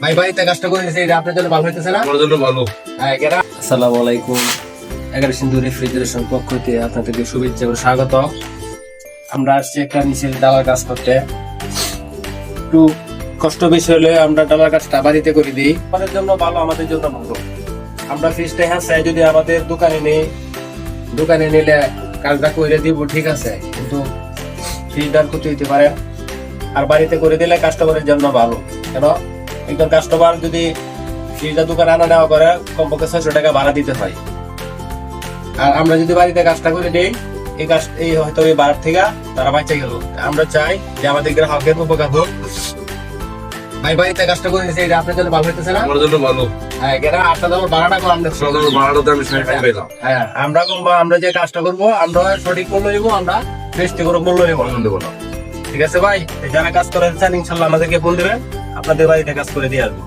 ভাই বাড়িতে কাজটা করে দিয়েছে, এটা আপনার জন্য ভালো হইতেছে না? আমার জন্য ভালো। হ্যাঁ, আসসালামু আলাইকুম। 11 সিন্ধু রেফ্রিজারেশন পক্ষ থেকে আপনাদেরকে শুভেচ্ছা ও স্বাগত। আমরা আসছি একটা নিচের ডালার কাজ করতে। একটু কষ্ট বেশি হলে আমরা ডালার কাজটা বাড়িতে করে দিই, আমাদের জন্য ভালো, আমাদের জন্য ভালো। আমরা ফ্রিজটা হ্যাঁ চাই যদি আমাদের দোকানে নিলে কাজটা করে দিব, ঠিক আছে, কিন্তু ফ্রিজটার ক্ষতি হইতে পারে। আর বাড়িতে করে দিলে কাস্টমারের জন্য ভালো। কেন একজন কাস্টমার যদি ফ্রিজটা দোকানে আনা নেওয়া করে কমপক্ষে 600 টাকা ভাড়া দিতে হয়। আর আমরা যদি বাড়িতে কাজটা করে দিই, এই হয়তো এই ভাড়ার থেকে তারা বাঁচে গেল। আমরা চাই যে আমাদের গ্রাহকের উপকার হোক। ভাই বাড়িতে কাজটা করে দিয়েছে, এটা আপনার জন্য ভালো হইতেছে না? আমার জন্য ভালো। হ্যাঁ, এটা আপনার ভাড়াটা কম আমরা ভাড়াটা আমি 60 টাকা পেলাম। হ্যাঁ, আমরা যে কাজটা করবো আমরা সঠিক মূল্য নেবো, আমরা বেশি করে মূল্য নেবো। ঠিক আছে ভাই, যারা কাজ করে চান ইনশাল্লাহ আমাদেরকে ফোন দেবেন, আপনাদের বাড়িতে কাজ করে দিয়ে আসবো।